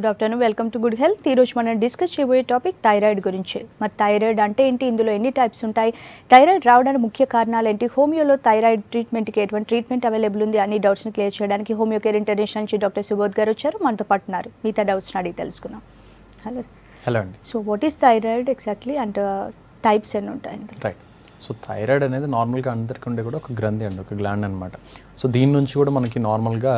Good afternoon, welcome to good health. ఈరోజు మనం discuss చేయబోయే టాపిక్ థైరాయిడ్ గురించి. మరి థైరాయిడ్ అంటే ఏంటి, ఇందులో ఎన్ని టైప్స్ ఉంటాయి, థైరాయిడ్ రావడానికి ముఖ్య కారణాలు ఏంటి, హోమియోలో థైరాయిడ్ ట్రీట్మెంట్కి ఎటువంటి ట్రీట్మెంట్ అవైలబుల్ ఉంది, అన్ని డౌట్స్ని క్లియర్ చేయడానికి హోమియో కేర్ ఇంటర్నేషనల్ నుంచి డాక్టర్ సుబోధ్ గారు వచ్చారు, మనతో పాటు ఉన్నారు. మిగతా డౌట్స్ని అడిగి తెలుసుకుందాం. హలో అండి. So what is thyroid exactly and types ఎన్ని ఉంటాయి? రైట్. సో థైరాయిడ్ అనేది నార్మల్గా అందరికీ ఉండే కూడా ఒక గ్రంథి అండి, ఒక గ్లాండ్ అనమాట. సో దీని నుంచి కూడా మనకి నార్మల్గా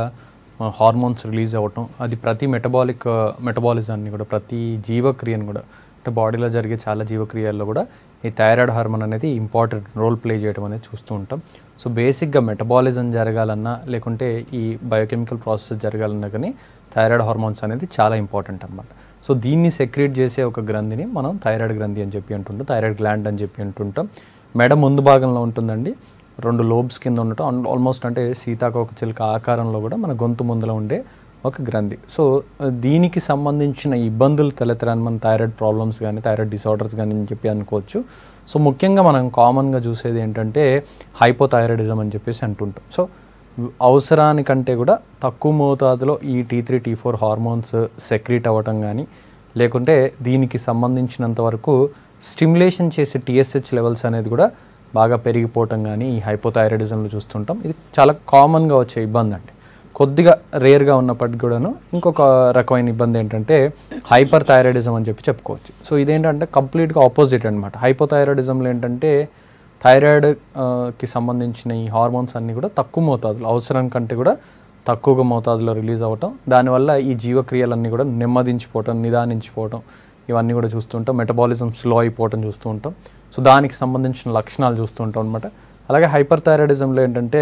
హార్మోన్స్ రిలీజ్ అవ్వటం, అది ప్రతి మెటబాలిజాన్ని కూడా, ప్రతి జీవక్రియను కూడా, అంటే బాడీలో జరిగే చాలా జీవక్రియల్లో కూడా ఈ థైరాయిడ్ హార్మోన్ అనేది ఇంపార్టెంట్ రోల్ ప్లే చేయడం అనేది చూస్తూ ఉంటాం. సో బేసిక్గా మెటబాలిజం జరగాలన్నా లేకుంటే ఈ బయోకెమికల్ ప్రాసెస్ జరగాలన్నా కానీ థైరాయిడ్ హార్మోన్స్ అనేది చాలా ఇంపార్టెంట్ అనమాట. సో దీన్ని సెక్రీట్ చేసే ఒక గ్రంథిని మనం థైరాయిడ్ గ్రంథి అని చెప్పి అంటుంటాం, థైరాయిడ్ గ్లాండ్ అని చెప్పి అంటుంటాం. మెడ ముందు భాగంలో ఉంటుందండి, 2 లోబ్స్ కింద ఉండటం, ఆల్మోస్ట్ అంటే సీతాకోక చిలుక ఆకారంలో కూడా మన గొంతు ముందులో ఉండే ఒక గ్రంథి. సో దీనికి సంబంధించిన ఇబ్బందులు తలెత్తడానికి మన థైరాయిడ్ ప్రాబ్లమ్స్ కానీ థైరాయిడ్ డిసార్డర్స్ కానీ అని చెప్పి అనుకోవచ్చు. సో ముఖ్యంగా మనం కామన్గా చూసేది ఏంటంటే హైపోథైరాయిడిజం అని చెప్పేసి అంటుంటాం. సో అవసరానికంటే కూడా తక్కువ మోతాదులో ఈ T3, T4 హార్మోన్స్ సెక్రీట్ అవ్వటం కానీ, లేకుంటే దీనికి సంబంధించినంత వరకు స్టిమ్యులేషన్ చేసే TSH లెవెల్స్ అనేది కూడా బాగా పెరిగిపోవటం కానీ ఈ హైపోథైరాయిడిజంలో చూస్తుంటాం. ఇది చాలా కామన్గా వచ్చే ఇబ్బంది అండి. కొద్దిగా రేర్గా ఉన్నప్పటికీ కూడాను ఇంకొక రకమైన ఇబ్బంది ఏంటంటే హైపర్ థైరాయిడిజం అని చెప్పి చెప్పుకోవచ్చు. సో ఇదేంటంటే కంప్లీట్గా ఆపోజిట్ అనమాట. హైపోథైరాయిడిజంలో ఏంటంటే థైరాయిడ్కి సంబంధించిన ఈ హార్మోన్స్ అన్నీ కూడా తక్కువ మోతాదులో, అవసరం కంటే కూడా తక్కువగా మోతాదులో రిలీజ్ అవ్వటం, దానివల్ల ఈ జీవక్రియలన్నీ కూడా నెమ్మదించిపోవటం, నిదానించిపోవటం, ఇవన్నీ కూడా చూస్తుంటాం. మెటబాలిజం స్లో అయిపోవటం చూస్తూ ఉంటాం. సో దానికి సంబంధించిన లక్షణాలు చూస్తూ ఉంటాం అనమాట. అలాగే హైపర్ థైరాయిడిజంలో ఏంటంటే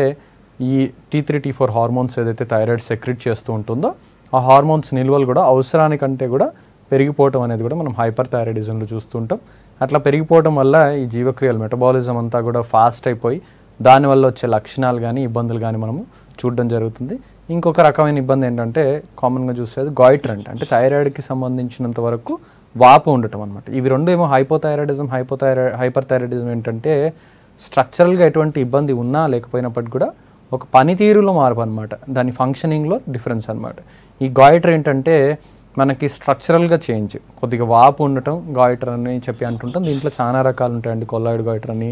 ఈ T3, T4 హార్మోన్స్ ఏదైతే థైరాయిడ్ సెక్రెట్ చేస్తూ ఉంటుందో ఆ హార్మోన్స్ నిల్వలు కూడా అవసరానికంటే కూడా పెరిగిపోవటం అనేది కూడా మనం హైపర్ థైరాయిడిజంలో చూస్తూ ఉంటాం. అట్లా పెరిగిపోవటం వల్ల ఈ జీవక్రియలు, మెటబాలిజం అంతా కూడా ఫాస్ట్ అయిపోయి దానివల్ల వచ్చే లక్షణాలు కానీ ఇబ్బందులు కానీ మనము చూడడం జరుగుతుంది. ఇంకొక రకమైన ఇబ్బంది ఏంటంటే కామన్గా చూసేది గాయిటర్ అంటే థైరాయిడ్కి సంబంధించినంత వరకు వాపు ఉండటం అనమాట. ఇవి రెండు ఏమో హైపోథైరాయిడిజం, హైపర్ థైరాయిడిజం ఏంటంటే స్ట్రక్చరల్గా ఎటువంటి ఇబ్బంది ఉన్నా లేకపోయినప్పటికీ కూడా ఒక పనితీరులో మార్పు అనమాట, దాని ఫంక్షనింగ్లో డిఫరెన్స్ అనమాట. ఈ గాయిటర్ ఏంటంటే మనకి స్ట్రక్చరల్గా చేంజ్, కొద్దిగా వాపు ఉండటం గాయిటర్ అని చెప్పి అంటుంటాం. దీంట్లో చాలా రకాలు ఉంటాయండి, కొల్లాయిడ్ గాయిటర్ అని,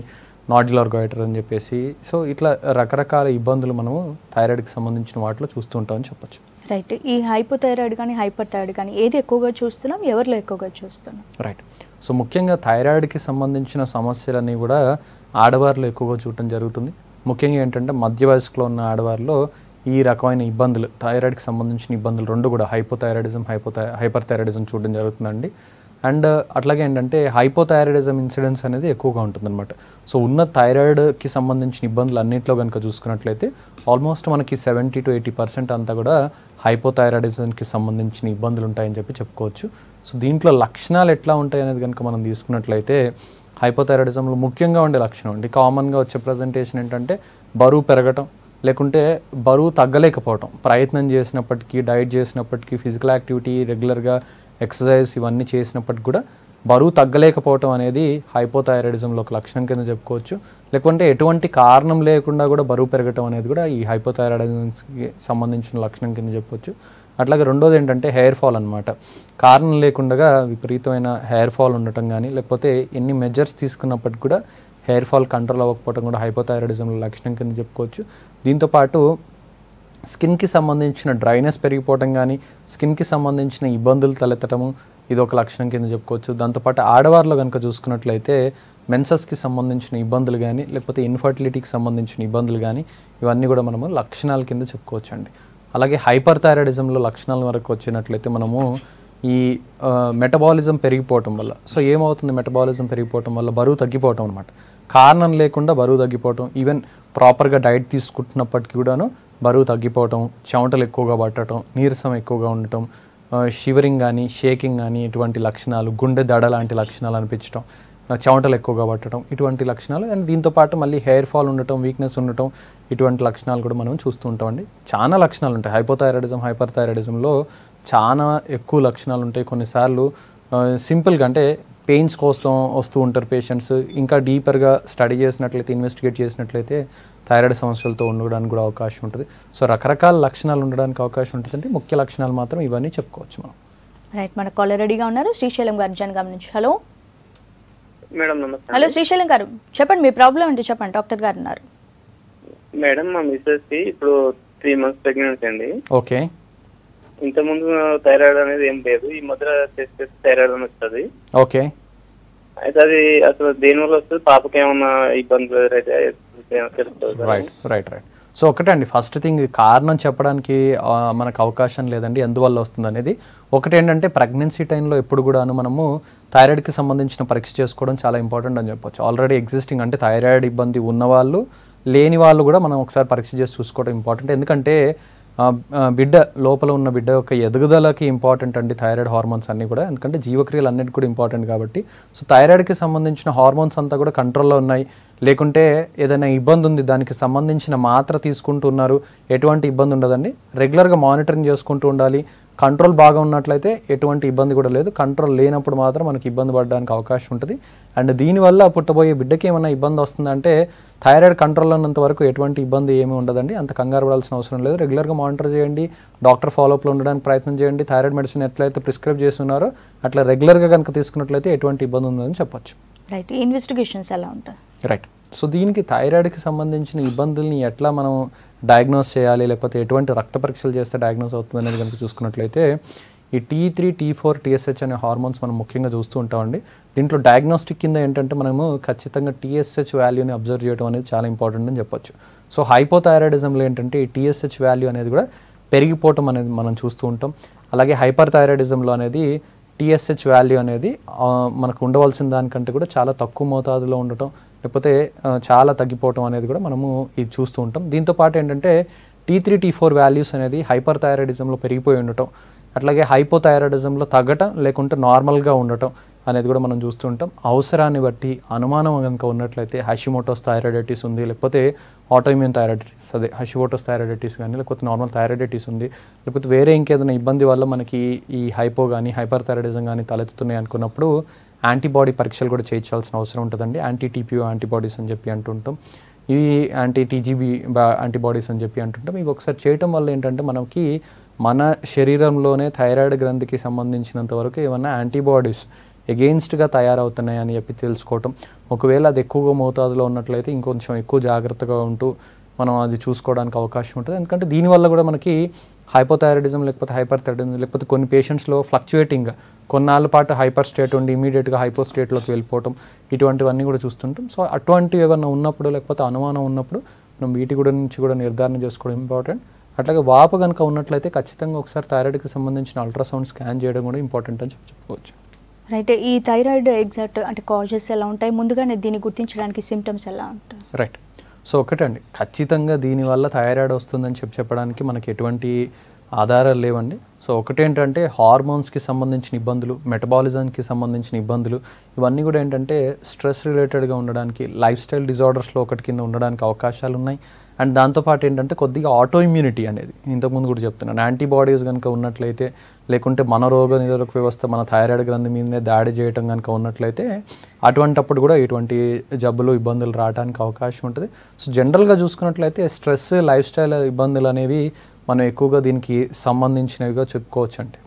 నాడ్యులర్ గాయిటర్ అని చెప్పేసి. సో ఇట్లా రకరకాల ఇబ్బందులు మనము థైరాయిడ్కి సంబంధించిన వాటిలో చూస్తూ ఉంటామని చెప్పొచ్చు. రైట్. ఈ హైపోథైరాయిడ్ కానీ హైపర్ థైరాయిడ్ కానీ ఏది ఎక్కువగా చూస్తున్నాం, ఎవరిలో ఎక్కువగా చూస్తున్నాం? రైట్. సో ముఖ్యంగా థైరాయిడ్కి సంబంధించిన సమస్యలన్నీ కూడా ఆడవారిలో ఎక్కువగా చూడటం జరుగుతుంది. ముఖ్యంగా ఏంటంటే మధ్య వయస్సులో ఉన్న ఆడవారిలో ఈ రకమైన ఇబ్బందులు, థైరాయిడ్కి సంబంధించిన ఇబ్బందులు రెండు కూడా హైపోథైరాయిడిజం, హైపర్ థైరాయిడిజం చూడడం జరుగుతుందండి. అండ్ అట్లాగే ఏంటంటే హైపోథైరాయిడిజం ఇన్సిడెన్స్ అనేది ఎక్కువగా ఉంటుందన్నమాట. సో ఉన్న థైరాయిడ్కి సంబంధించిన ఇబ్బందులు అన్నింటిలో కనుక చూసుకున్నట్లయితే ఆల్మోస్ట్ మనకి 70 to 80% అంతా కూడా హైపోథైరాయిడిజంకి సంబంధించిన ఇబ్బందులు ఉంటాయని చెప్పి చెప్పుకోవచ్చు. సో దీంట్లో లక్షణాలు ఎట్లా ఉంటాయి అనేది కనుక మనం తీసుకున్నట్లయితే హైపోథైరాయిడిజంలో ముఖ్యంగా ఉండే లక్షణం అండి, కామన్గా వచ్చే ప్రజెంటేషన్ ఏంటంటే బరువు పెరగటం, లేకుంటే బరువు తగ్గలేకపోవటం. ప్రయత్నం చేసినప్పటికీ, డైట్ చేసినప్పటికీ, ఫిజికల్ యాక్టివిటీ, రెగ్యులర్గా ఎక్సర్సైజ్ ఇవన్నీ చేసినప్పటికి కూడా బరువు తగ్గలేకపోవటం అనేది హైపోథైరాయిడిజంలో ఒక లక్షణం కింద చెప్పుకోవచ్చు. లేకుంటే ఎటువంటి కారణం లేకుండా కూడా బరువు పెరగటం అనేది కూడా ఈ హైపోథైరాయిడిజంకి సంబంధించిన లక్షణం కింద చెప్పొచ్చు. అట్లాగే రెండోది ఏంటంటే హెయిర్ ఫాల్ అనమాట. కారణం లేకుండా విపరీతమైన హెయిర్ ఫాల్ ఉండటం కానీ, లేకపోతే ఎన్ని మెజర్స్ తీసుకున్నప్పటికి కూడా హెయిర్ ఫాల్ కంట్రోల్ అవ్వకపోవడం కూడా హైపోథైరాయిడిజంలో లక్షణం కింద చెప్పుకోవచ్చు. దీంతోపాటు స్కిన్కి సంబంధించిన డ్రైనెస్ పెరిగిపోవటం కానీ, స్కిన్కి సంబంధించిన ఇబ్బందులు తలెత్తటము, ఇది ఒక లక్షణం కింద చెప్పుకోవచ్చు. దాంతోపాటు ఆడవారిలో కనుక చూసుకున్నట్లయితే మెన్సెస్కి సంబంధించిన ఇబ్బందులు కానీ, లేకపోతే ఇన్ఫర్టిలిటీకి సంబంధించిన ఇబ్బందులు కానీ, ఇవన్నీ కూడా మనము లక్షణాల కింద చెప్పుకోవచ్చు అండి. అలాగే హైపర్ థైరాయిడిజంలో లక్షణాల వరకు వచ్చినట్లయితే మనము ఈ మెటబాలిజం పెరిగిపోవటం వల్ల, సో ఏమవుతుంది, మెటబాలిజం పెరిగిపోవటం వల్ల బరువు తగ్గిపోవటం అనమాట. కారణం లేకుండా బరువు తగ్గిపోవటం, ఈవెన్ ప్రాపర్గా డైట్ తీసుకుంటున్నప్పటికీ కూడాను బరువు తగ్గిపోవటం, చెమటలు ఎక్కువగా పట్టడం, నీరసం ఎక్కువగా ఉండటం, షివరింగ్ కానీ, షేకింగ్ కానీ, ఇటువంటి లక్షణాలు, గుండె దడ లాంటి లక్షణాలు అనిపించడం, చెమటలు ఎక్కువగా పట్టడం, ఇటువంటి లక్షణాలు. అండ్ దీంతోపాటు మళ్ళీ హెయిర్ ఫాల్ ఉండటం, వీక్నెస్ ఉండటం, ఇటువంటి లక్షణాలు కూడా మనం చూస్తూ ఉంటామండి. చాలా లక్షణాలు ఉంటాయి హైపోథైరాయిడిజం, హైపర్ థైరాయిడిజంలో చాలా ఎక్కువ లక్షణాలు ఉంటాయి. కొన్నిసార్లు సింపుల్గా అంటే పెయిన్స్ కోసం వస్తూ ఉంటారు పేషెంట్స్. ఇంకా డీపర్గా స్టడీ చేసినట్లయితే, ఇన్వెస్టిగేట్ చేసినట్లయితే థైరాయిడ్ సమస్యలతో ఉండడానికి కూడా అవకాశం ఉంటుంది. సో రకరకాల లక్షణాలు ఉండడానికి అవకాశం ఉంటుందంటే ముఖ్య లక్షణాలు మాత్రం ఇవన్నీ చెప్పుకోవచ్చు మనం. రైట్, మన కాలర్ రెడీగా ఉన్నారు శ్రీశైలం గారు జనగాం నుంచి. హలో మేడం నమస్తే. హలో శ్రీశైలం గారు, చెప్పండి మీ ప్రాబ్లం ఏంటి చెప్పండి, డాక్టర్ గారు ఉన్నారు. మేడం మా మిస్సెస్ కి ఇప్పుడు 3 months ప్రెగ్నెన్సీ అండి. ఓకే ఇంతకుముందు థైరాయిడ్ అనేది ఏం లేదు, ఈ మధ్య చేస్తే థైరాయిడ్ అని వస్తుంది. ఓకే అయితే అది అసలు దేనివల్ల వస్తుంది, పాపకి ఏమన్నా ఇబ్బందులు అయితే తెలుస్తుంది? Right right right. సో ఒకటండి, ఫస్ట్ థింగ్ కారణం చెప్పడానికి మనకు అవకాశం లేదండి ఎందువల్ల వస్తుంది అనేది. ఒకటి ఏంటంటే ప్రెగ్నెన్సీ టైంలో ఎప్పుడు కూడాను మనము థైరాయిడ్కి సంబంధించిన పరీక్ష చేసుకోవడం చాలా ఇంపార్టెంట్ అని చెప్పొచ్చు. ఆల్రెడీ ఎగ్జిస్టింగ్ అంటే థైరాయిడ్ ఇబ్బంది ఉన్నవాళ్ళు లేని వాళ్ళు కూడా మనం ఒకసారి పరీక్ష చేసి చూసుకోవడం ఇంపార్టెంట్. ఎందుకంటే బిడ్డ లోపల ఉన్న బిడ్డ యొక్క ఎదుగుదలకి ఇంపార్టెంట్ అండి థైరాయిడ్ హార్మోన్స్ అన్నీ కూడా, ఎందుకంటే జీవక్రియలు అన్నిటి కూడా ఇంపార్టెంట్ కాబట్టి. సో థైరాయిడ్కి సంబంధించిన హార్మోన్స్ అంతా కూడా కంట్రోల్లో ఉన్నాయి, లేకుంటే ఏదైనా ఇబ్బంది ఉంది దానికి సంబంధించిన మాత్ర తీసుకుంటున్నారు, ఎటువంటి ఇబ్బంది ఉండదండి. రెగ్యులర్గా మానిటరింగ్ చేసుకుంటూ ఉండాలి. కంట్రోల్ బాగా ఉన్నట్లయితే ఎటువంటి ఇబ్బంది కూడా లేదు, కంట్రోల్ లేనప్పుడు మాత్రం మనకి ఇబ్బంది పడడానికి అవకాశం ఉంటుంది. అండ్ దీనివల్ల పుట్టబోయే బిడ్డకి ఏమైనా ఇబ్బంది వస్తుందంటే థైరాయిడ్ కంట్రోల్లో ఉన్నంత వరకు ఎటువంటి ఇబ్బంది ఏమీ ఉండదండి, అంత కంగారు పడాల్సిన అవసరం లేదు. రెగ్యులర్గా మానిటర్ చేయండి, డాక్టర్ ఫాలోఅప్లో ఉండడానికి ప్రయత్నం చేయండి. థైరాయిడ్ మెడిసిన్ ఎట్లయితే ప్రిస్క్రైబ్ చేస్తున్నారో అట్లా రెగ్యులర్గా కనుక తీసుకున్నట్లయితే ఎటువంటి ఇబ్బంది ఉందని చెప్పొచ్చు. రైట్, ఇన్వెస్టిగేషన్స్ ఎలా ఉంటాయి? రైట్, సో దీనికి థైరాయిడ్కి సంబంధించిన ఇబ్బందుల్ని ఎట్లా మనం డయాగ్నోస్ చేయాలి, లేకపోతే ఎటువంటి రక్త పరీక్షలు చేస్తే డయాగ్నోస్ అవుతుంది అనేది కనుక చూసుకున్నట్లయితే ఈ T3, T4, TSH అనే హార్మోన్స్ మనం ముఖ్యంగా చూస్తూ ఉంటామండి. దీంట్లో డయాగ్నోస్టిక్ కింద ఏంటంటే మనము ఖచ్చితంగా TSH వాల్యూని అబ్జర్వ్ చేయడం అనేది చాలా ఇంపార్టెంట్ అని చెప్పొచ్చు. సో హైపోథైరాయిడిజంలో ఏంటంటే ఈ TSH వాల్యూ అనేది కూడా పెరిగిపోవటం అనేది మనం చూస్తూ ఉంటాం. అలాగే హైపర్ థైరాయిడిజంలో అనేది TSH వాల్యూ అనేది మనకు ఉండవలసిన దానికంటే కూడా చాలా తక్కువ మోతాదులో ఉండటం, లేకపోతే చాలా తగ్గిపోవటం అనేది కూడా మనము ఇది చూస్తూ ఉంటాం. దీంతోపాటు ఏంటంటే T3, T4 వాల్యూస్ అనేది హైపర్ థైరాయిడిజంలో పెరిగిపోయి ఉండటం, అట్లాగే హైపోథైరాయిడిజంలో తగ్గటం లేకుంటే నార్మల్గా ఉండటం అనేది కూడా మనం చూస్తూ ఉంటాం. అవసరాన్ని బట్టి అనుమానం కనుక ఉన్నట్లయితే హషిమోటోస్ థైరాయిడైటిస్ ఉంది, లేకపోతే ఆటోఇమ్యూన్ థైరాయిడైటిస్, అదే హషిమోటోస్ థైరాయిడైటిస్ కానీ లేకపోతే నార్మల్ థైరాయిడైటిస్ ఉంది, లేకపోతే వేరే ఇంకేదైనా ఇబ్బంది వల్ల మనకి ఈ హైపో కానీ హైపర్ థైరాయిడిజం కానీ తలెత్తుతున్నాయి అనుకున్నప్పుడు యాంటీబాడీ పరీక్షలు కూడా చేయించాల్సిన అవసరం ఉంటుందండి. యాంటీ-TPO యాంటీబాడీస్ అని చెప్పి అంటుంటాం, ఇవి యాంటీ-TGB యాంటీబాడీస్ అని చెప్పి అంటుంటాం. ఇవి ఒకసారి చేయటం వల్ల ఏంటంటే మనకి మన శరీరంలోనే థైరాయిడ్ గ్రంథికి సంబంధించినంత వరకు ఏమన్నా యాంటీబాడీస్ ఎగెయిన్స్ట్గా తయారవుతున్నాయి అని చెప్పి తెలుసుకోవటం. ఒకవేళ అది ఎక్కువగా మోతాదులో ఉన్నట్లయితే ఇంకొంచెం ఎక్కువ జాగ్రత్తగా ఉంటూ మనం అది చూసుకోవడానికి అవకాశం ఉంటుంది. ఎందుకంటే దీనివల్ల కూడా మనకి హైపోథైరాయిడిజం లేకపోతే హైపర్ థైరాయిడిజం లేకపోతే కొన్ని పేషెంట్స్లో ఫ్లక్చువేటింగ్గా కొన్నాళ్ళ పాటు హైపర్ స్టేట్ ఉండి ఇమీడియట్గా హైపో స్టేట్లోకి వెళ్ళిపోవటం, ఇటువంటివన్నీ కూడా చూస్తుంటాం. సో అటువంటివి ఏమన్నా ఉన్నప్పుడు లేకపోతే అనుమానం ఉన్నప్పుడు మనం వీటి కూడా నుంచి కూడా నిర్ధారణ చేసుకోవడం ఇంపార్టెంట్. అట్లాగే వాపు కనుక ఉన్నట్లయితే ఖచ్చితంగా ఒకసారి థైరాయిడ్కి సంబంధించిన అల్ట్రాసౌండ్ స్కాన్ చేయడం కూడా ఇంపార్టెంట్ అని చెప్పుకోవచ్చు. రైట్, ఈ థైరాయిడ్ ఎగ్జాక్ట్ అంటే కాజెస్ ఎలా ఉంటాయి, ముందుగానే దీన్ని గుర్తించడానికి సిమ్టమ్స్ ఎలా ఉంటాయి? రైట్, సో ఒకటండి, ఖచ్చితంగా దీనివల్ల థైరాయిడ్ వస్తుందని చెప్పడానికి మనకి ఎటువంటి ఆధారాలు లేవండి. సో ఒకటేంటంటే హార్మోన్స్కి సంబంధించిన ఇబ్బందులు, మెటబాలిజంకి సంబంధించిన ఇబ్బందులు, ఇవన్నీ కూడా ఏంటంటే స్ట్రెస్ రిలేటెడ్గా ఉండడానికి, లైఫ్ స్టైల్ డిజార్డర్స్లో ఒకటి కింద ఉండడానికి అవకాశాలు ఉన్నాయి. అండ్ దాంతోపాటు ఏంటంటే కొద్దిగా ఆటో ఇమ్యూనిటీ అనేది ఇంతకుముందు కూడా చెప్తున్నాను, యాంటీబాడీస్ కనుక ఉన్నట్లయితే లేకుంటే మన రోగ నిరోధక వ్యవస్థ మన థైరాయిడ్ గ్రంథి మీదనే దాడి చేయడం కనుక ఉన్నట్లయితే అటువంటప్పుడు కూడా ఇటువంటి జబ్బులు ఇబ్బందులు రావడానికి అవకాశం ఉంటుంది. సో జనరల్గా చూసుకున్నట్లయితే స్ట్రెస్, లైఫ్ స్టైల్ ఇబ్బందులు అనేవి మనం ఎక్కువగా దీనికి సంబంధించినవిగా చెప్పుకోవచ్చు అండి.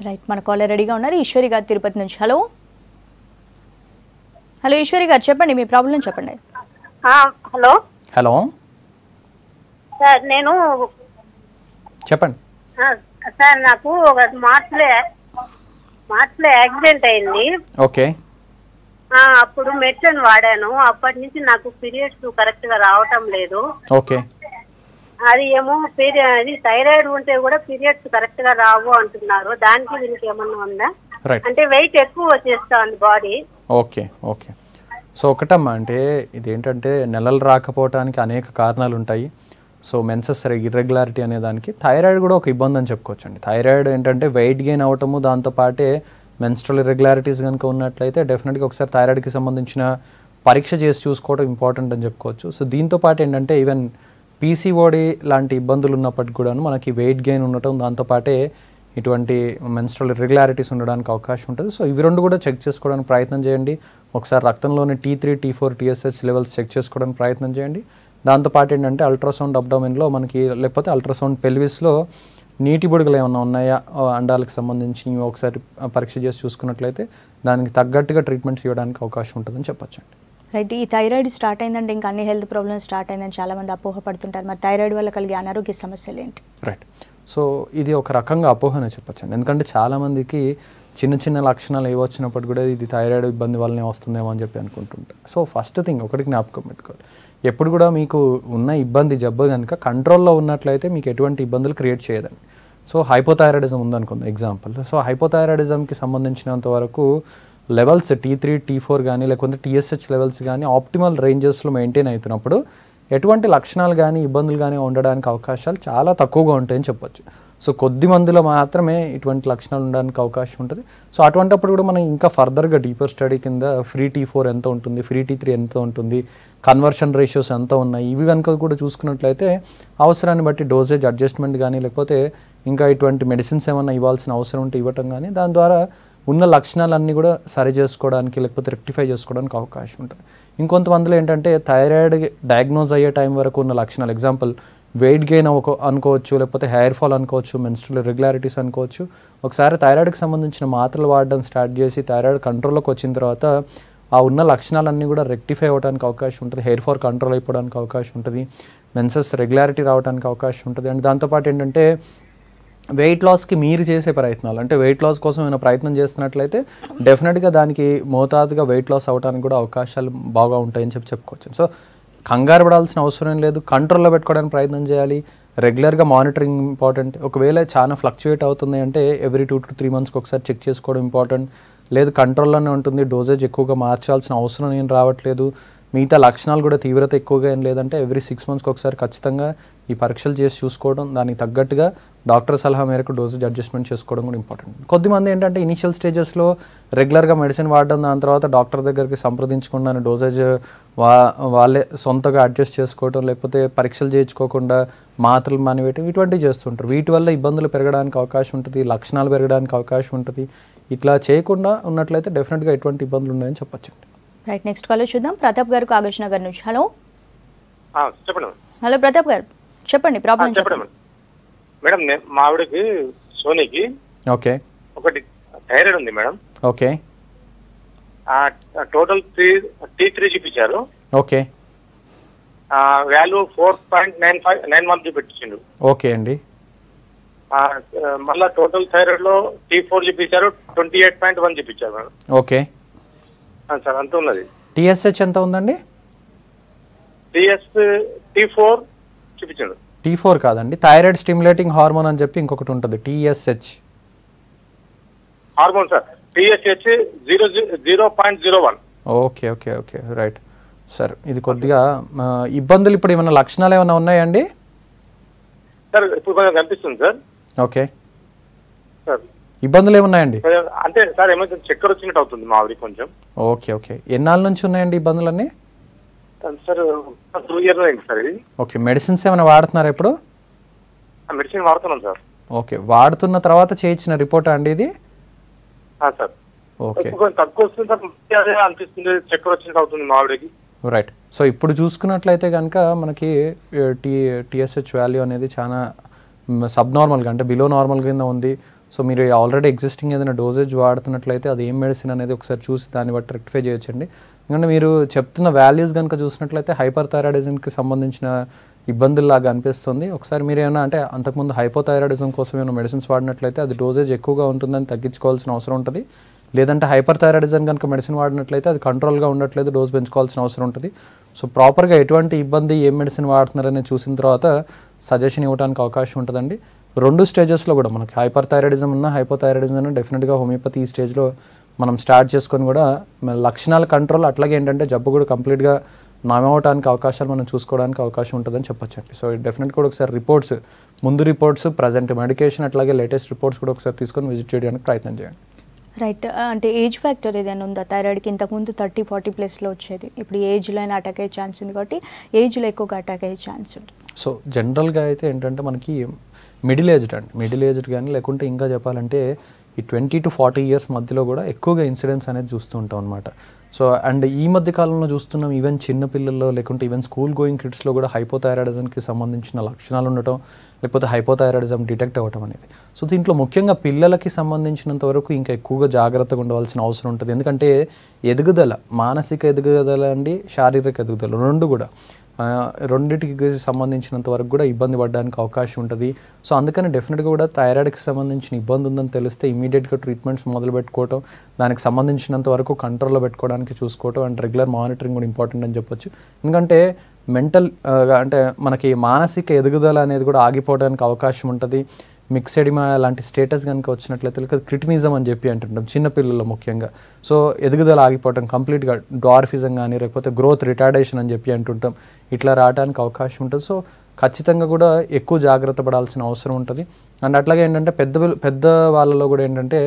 రైట్, మన కాలర్ రెడీగా ఉన్నారు ఈశ్వరి గారు తిరుపతి నుంచి. హలో హలో ఈశ్వరి గారు, చెప్పండి మీ ప్రాబ్లం చెప్పండి. హలో హలో సార్, నేను చెప్పండి. సార్ నాకు ఒక మార్చిలో యాక్సిడెంట్ అయింది. ఓకే, అప్పుడు మెడిసిన్ వాడాను. అప్పటి నుంచి నాకు పీరియడ్స్ కరెక్ట్ గా రావటం లేదు. ఓకే, అది ఏమో అది థైరాయిడ్ ఉంటే కూడా పీరియడ్స్ కరెక్ట్ గా రావు అంటున్నారు. దానికి దీనికి ఏమన్నా ఉందా? అంటే వెయిట్ ఎక్కువ వచ్చేస్తుంది బాడీ. Okay okay. సో ఒకటమ్మా, అంటే ఇదేంటంటే నెలలు రాకపోవడానికి అనేక కారణాలు ఉంటాయి. సో మెన్సెస్ ఇర్రెగ్యులారిటీ అనే దానికి థైరాయిడ్ కూడా ఒక ఇబ్బంది అని చెప్పుకోవచ్చండి. థైరాయిడ్ ఏంటంటే వెయిట్ గెయిన్ అవటము, దాంతోపాటే మెన్స్ట్రల్ ఇర్రెగ్యులారిటీస్ కనుక ఉన్నట్లయితే డెఫినెట్గా ఒకసారి థైరాయిడ్కి సంబంధించిన పరీక్ష చేసి చూసుకోవడం ఇంపార్టెంట్ అని చెప్పుకోవచ్చు. సో దీంతోపాటు ఏంటంటే ఈవెన్ PCOD లాంటి ఇబ్బందులు ఉన్నప్పటికీ కూడా మనకి వెయిట్ గెయిన్ ఉండటం, దాంతోపాటే ఇటువంటి మెన్స్ట్రల్ ఇర్రెగ్యులారిటీస్ ఉండడానికి అవకాశం ఉంటుంది. సో ఇవి రెండు కూడా చెక్ చేసుకోవడానికి ప్రయత్నం చేయండి. ఒకసారి రక్తంలోని T3, T4, TSH levels check చేసుకోవడానికి ప్రయత్నం చేయండి. దాంతోపాటు ఏంటంటే అల్ట్రాసౌండ్ అబ్డామిన్లో మనకి లేకపోతే అల్ట్రాసౌండ్ పెల్విస్లో నీటి బుడగలు ఏమైనా ఉన్నాయా అండాలకు సంబంధించి ఒకసారి పరీక్ష చేసి చూసుకున్నట్లయితే దానికి తగ్గట్టుగా ట్రీట్మెంట్స్ ఇవ్వడానికి అవకాశం ఉంటుందని చెప్పొచ్చండి. రైట్. ఈ థైరాయిడ్ స్టార్ట్ అయిందంటే ఇంకా అన్ని హెల్త్ ప్రాబ్లమ్స్ స్టార్ట్ అయిందని చాలామంది అపోహపడుతుంటారు. మరి థైరాయిడ్ వల్ల కలిగే అనారోగ్య సమస్యలు ఏంటి? రైట్. సో ఇది ఒక రకంగా అపోహనే చెప్పొచ్చండి. ఎందుకంటే చాలామందికి చిన్న చిన్న లక్షణాలు ఏవి వచ్చినప్పుడు కూడా ఇది థైరాయిడ్ ఇబ్బంది వల్లనే వస్తుందేమో అని చెప్పి అనుకుంటుంటారు. సో ఫస్ట్ థింగ్ ఒకటి జ్ఞాపకం పెట్టుకోవాలి, ఎప్పుడు కూడా మీకు ఉన్న ఇబ్బంది జబ్బు కనుక కంట్రోల్లో ఉన్నట్లయితే మీకు ఎటువంటి ఇబ్బందులు క్రియేట్ చేయదండి. సో హైపోథైరాయిడిజం ఉందనుకుందాం ఎగ్జాంపుల్. సో హైపోథైరాయిడిజంకి సంబంధించినంత వరకు లెవెల్స్ T3 T4 కానీ లేకపోతే TSH లెవెల్స్ కానీ ఆప్టిమల్ రేంజెస్లో మెయింటైన్ అవుతున్నప్పుడు ఎటువంటి లక్షణాలు కానీ ఇబ్బందులు కానీ ఉండడానికి అవకాశాలు చాలా తక్కువగా ఉంటాయని చెప్పొచ్చు. సో కొద్ది మందిలో మాత్రమే ఇటువంటి లక్షణాలు ఉండడానికి అవకాశం ఉంటుంది. సో అటువంటిప్పుడు కూడా మనం ఇంకా ఫర్దర్గా డీపర్ స్టడీ కింద ఫ్రీ T4 ఎంత ఉంటుంది, ఫ్రీ T3 ఎంత ఉంటుంది, కన్వర్షన్ రేషియోస్ ఎంత ఉన్నాయి, ఇవి కనుక కూడా చూసుకున్నట్లయితే అవసరాన్ని బట్టి డోసేజ్ అడ్జస్ట్మెంట్ కానీ లేకపోతే ఇంకా ఇటువంటి మెడిసిన్స్ ఏమన్నా ఇవ్వాల్సిన అవసరం ఉంటే ఇవ్వటం కానీ దాని ద్వారా ఉన్న లక్షణాలన్నీ కూడా సరి చేసుకోవడానికి లేకపోతే రెక్టిఫై చేసుకోవడానికి అవకాశం ఉంటుంది. ఇంకొంతమందిలో ఏంటంటే థైరాయిడ్ డయాగ్నోజ్ అయ్యే టైం వరకు ఉన్న లక్షణాలు, ఎగ్జాంపుల్ వెయిట్ గెయిన్ అనుకోవచ్చు, లేకపోతే హెయిర్ ఫాల్ అనుకోవచ్చు, మెన్స్ట్రువల్ ఇర్రెగ్యులారిటీస్ అనుకోవచ్చు. ఒకసారి థైరాయిడ్కి సంబంధించిన మాత్రలు వాడడం స్టార్ట్ చేసి థైరాయిడ్ కంట్రోల్లోకి వచ్చిన తర్వాత ఆ ఉన్న లక్షణాలన్నీ కూడా రెక్టిఫై అవ్వడానికి అవకాశం ఉంటుంది, హెయిర్ ఫాల్ కంట్రోల్ అయిపోవడానికి అవకాశం ఉంటుంది, మెన్సెస్ రెగ్యులారిటీ రావడానికి అవకాశం ఉంటుంది. అండ్ దాంతోపాటు ఏంటంటే వెయిట్ లాస్కి మీరు చేసే ప్రయత్నాలు, అంటే వెయిట్ లాస్ కోసం ఏమైనా ప్రయత్నం చేస్తున్నట్లయితే డెఫినెట్గా దానికి మోతాదుగా వెయిట్ లాస్ అవ్వడానికి కూడా అవకాశాలు బాగా ఉంటాయని చెప్పుకోవచ్చు. సో కంగారు పడాల్సిన అవసరం లేదు, కంట్రోల్లో పెట్టుకోవడానికి ప్రయత్నం చేయాలి, రెగ్యులర్గా మానిటరింగ్ ఇంపార్టెంట్. ఒకవేళ చాలా ఫ్లక్చుయేట్ అవుతుంది అంటే ఎవ్రీ 2 to 3 monthsకి ఒకసారి చెక్ చేసుకోవడం ఇంపార్టెంట్. లేదు కంట్రోల్లోనే ఉంటుంది, డోసేజ్ ఎక్కువగా మార్చాల్సిన అవసరం ఏం రావట్లేదు, మిగతా లక్షణాలు కూడా తీవ్రత ఎక్కువగా ఏం లేదంటే ఎవ్రీ 6 monthsకి ఒకసారి ఖచ్చితంగా ఈ పరీక్షలు చేసి చూసుకోవడం, దానికి తగ్గట్టుగా డాక్టర్ సలహా మేరకు డోసేజ్ అడ్జస్ట్మెంట్ చేసుకోవడం కూడా ఇంపార్టెంట్. కొద్దిమంది ఏంటంటే ఇనిషియల్ స్టేజెస్లో రెగ్యులర్గా మెడిసిన్ వాడడం, దాని తర్వాత డాక్టర్ దగ్గరికి సంప్రదించకుండా డోసేజ్ వాళ్ళే సొంతగా అడ్జస్ట్ చేసుకోవడం, లేకపోతే పరీక్షలు చేయించుకోకుండా మాత్రలు మానివేయటం, ఇటువంటివి చేస్తుంటారు. వీటి వల్ల ఇబ్బందులు పెరగడానికి అవకాశం ఉంటుంది, లక్షణాలు పెరగడానికి అవకాశం ఉంటుంది. ఇట్లా చేయకుండా ఉన్నట్లయితే డెఫినెట్గా ఎటువంటి ఇబ్బందులు ఉన్నాయని చెప్పొచ్చండి. రైట్. నెక్స్ట్ కాల్ చూద్దాం. ప్రతాప్ గారు కాగజ్ నగర్ నుంచి. హలో చెప్పండి. హలో ప్రతాప్ గారు చెప్పండి, ప్రాబ్లం చెప్పండి మేడం. మా ఆవిడకి సోనీకి ఓకే ఒకటి థైరాయిడ్ ఉంది మేడం. ఓకే టోటల్ T3 చూపించారు. Okay value 4.91 చూపించిండు. ఓకే అండి. మళ్ళా టోటల్ థైరాయిడ్ లో T4 చూపించారు, 28.1 చూపించారు మేడం. ఓకే సార్ అంత ఉన్నది. TSH ఎంత ఉందండి? T4 చూపించాడు. T4 కాదండి, థైరాయిడ్ స్టిమ్యులేటింగ్ హార్మోన్ అని చెప్పి ఇంకొకటి ఉంటుంది, TSH hormone sir. TSH 0.01. Okay okay okay right sir. ఇది కొద్దిగా ఇబ్బందులు ఇప్పుడు ఏమైనా లక్షణాలు ఏమైనా ఉన్నాయండి సార్? ఇప్పుడు కొంచెం కనిపిస్తుంది సార్. ఓకే సార్ ఇబ్బందులు ఏమున్నాయండి? అంటే సార్ ఏమైనా చక్కెర వచ్చినట్టు అవుతుంది మా ఆవిడ కొంచెం. ఓకే ఓకే ఎన్నాళ్ళ నుంచి ఉన్నాయండి ఇబ్బందులన్నీ? సార్ 2 years అయింది సార్ ఇది. ఓకే మెడిసిన్స్ ఏమైనా వాడుతున్నారా ఇప్పుడు? మెడిసిన్ వాడుతున్నాం సార్. ఓకే వాడుతున్న తర్వాత చేయించిన రిపోర్ట్ అండి ఇది? సార్ ఓకే కొంచెం తక్కువ వస్తుంది సార్, అదే అనిపిస్తుంది, చక్కెర వచ్చినట్టు అవుతుంది మా ఆవిడకి. రైట్. సో ఇప్పుడు చూసుకున్నట్లయితే కనుక మనకి TSH వాల్యూ అనేది చాలా సబ్నార్మల్గా అంటే బిలో నార్మల్ కింద ఉంది. సో మీరు ఆల్రెడీ ఎగ్జిస్టింగ్ ఏదైనా డోసేజ్ వాడుతున్నట్లయితే అది ఏం మెడిసిన్ అనేది ఒకసారి చూసి దాన్ని బట్టి రెక్టిఫై చేయొచ్చండి. ఎందుకంటే మీరు చెప్తున్న వాల్యూస్ కనుక చూసినట్లయితే హైపర్ థైరాయిడిజంకి సంబంధించిన ఇబ్బందుల్లాగా అనిపిస్తుంది. ఒకసారి మీరు ఏమైనా అంటే అంతకుముందు హైపోథైరాయిడిజం కోసం ఏమైనా మెడిసిన్స్ వాడినట్లయితే అది డోసేజ్ ఎక్కువగా ఉంటుందని తగ్గించుకోవాల్సిన అవసరం ఉంటుంది. లేదంటే హైపర్ థైరాయిడిజం కనుక మెడిసిన్ వాడినట్లయితే అది కంట్రోల్గా ఉండట్లేదు, డోస్ పెంచుకోవాల్సిన అవసరం ఉంటుంది. సో ప్రాపర్గా ఎటువంటి ఇబ్బంది, ఏం మెడిసిన్ వాడుతున్నారని చూసిన తర్వాత సజెషన్ ఇవ్వడానికి అవకాశం ఉంటుందండి. 2 స్టేజెస్లో కూడా మనకి హైపర్ థైరాయిడిజం ఉన్న హైపోథైరాయిడిజం ఉన్న డెఫినెట్గా హోమియోపతి ఈ స్టేజ్లో మనం స్టార్ట్ చేసుకొని కూడా లక్షణాల కంట్రోల్, అట్లాగే ఏంటంటే జబ్బు కూడా కంప్లీట్గా నయమవడానికి అవకాశాలు మనం చూసుకోవడానికి అవకాశం ఉంటుందని చెప్పొచ్చండి. సో డెఫినెట్గా కూడా ఒకసారి రిపోర్ట్స్, ముందు రిపోర్ట్స్, ప్రజెంట్ మెడికేషన్, అట్లాగే లేటెస్ట్ రిపోర్ట్స్ కూడా ఒకసారి తీసుకొని విజిట్ చేయడానికి ప్రయత్నం చేయండి. రైట్. అంటే ఏజ్ ఫ్యాక్టర్ ఏదైనా ఉందా థైరాయిడ్కి? ఇంతకుముందు 30-40 ప్లస్లో వచ్చేది, ఇప్పుడు ఏజ్లో అయినా అటాక్ అయ్యే ఛాన్స్ ఉంది కాబట్టి ఏజ్లో ఎక్కువగా అటాక్ అయ్యే ఛాన్స్ ఉంటుంది. సో జనరల్గా అయితే ఏంటంటే మనకి మిడిల్ ఏజ్డ్ కానీ లేకుంటే ఇంకా చెప్పాలంటే ఈ 20 to 40 ఇయర్స్ మధ్యలో కూడా ఎక్కువగా ఇన్సిడెంట్స్ అనేది చూస్తూ ఉంటాం అనమాట. సో అండ్ ఈ మధ్య కాలంలో చూస్తున్నాం ఈవెన్ చిన్న పిల్లల్లో లేకుంటే ఈవెన్ స్కూల్ గోయింగ్ కిడ్స్లో కూడా హైపోథైరాయిడిజంకి సంబంధించిన లక్షణాలు ఉండటం లేకపోతే హైపోథైరాయిడిజం డిటెక్ట్ అవ్వటం అనేది. సో దీంట్లో ముఖ్యంగా పిల్లలకి సంబంధించినంత వరకు ఇంకా ఎక్కువగా జాగ్రత్తగా ఉండవలసిన అవసరం ఉంటుంది. ఎందుకంటే ఎదుగుదల, మానసిక ఎదుగుదల అండి, శారీరక ఎదుగుదల రెండు కూడా రెండింటికి సంబంధించినంత వరకు కూడా ఇబ్బంది పడడానికి అవకాశం ఉంటుంది. సో అందుకని డెఫినెట్గా కూడా థైరాయిడ్కి సంబంధించిన ఇబ్బంది ఉందని తెలిస్తే ఇమీడియట్గా ట్రీట్మెంట్స్ మొదలు పెట్టుకోవటం, దానికి సంబంధించినంత వరకు కంట్రోల్లో పెట్టుకోవడానికి చూసుకోవటం అండ్ రెగ్యులర్ మానిటరింగ్ కూడా ఇంపార్టెంట్ అని చెప్పొచ్చు. ఎందుకంటే మెంటల్ అంటే మనకి మానసిక ఎదుగుదల అనేది కూడా ఆగిపోవడానికి అవకాశం ఉంటుంది. మిక్సెడిమా లాంటి స్టేటస్ కనుక వచ్చినట్లయితే క్రిటినిజం అని చెప్పి అంటుంటాం చిన్నపిల్లల్లో ముఖ్యంగా. సో ఎదుగుదల ఆగిపోవటం కంప్లీట్గా, డ్వార్ఫిజం కానీ లేకపోతే గ్రోత్ రిటార్డేషన్ అని చెప్పి అంటుంటాం, ఇట్లా రావడానికి అవకాశం ఉంటుంది. సో ఖచ్చితంగా కూడా ఎక్కువ జాగ్రత్త పడాల్సిన అవసరం ఉంటుంది. అండ్ అట్లాగే ఏంటంటే పెద్ద వాళ్ళలో కూడా ఏంటంటే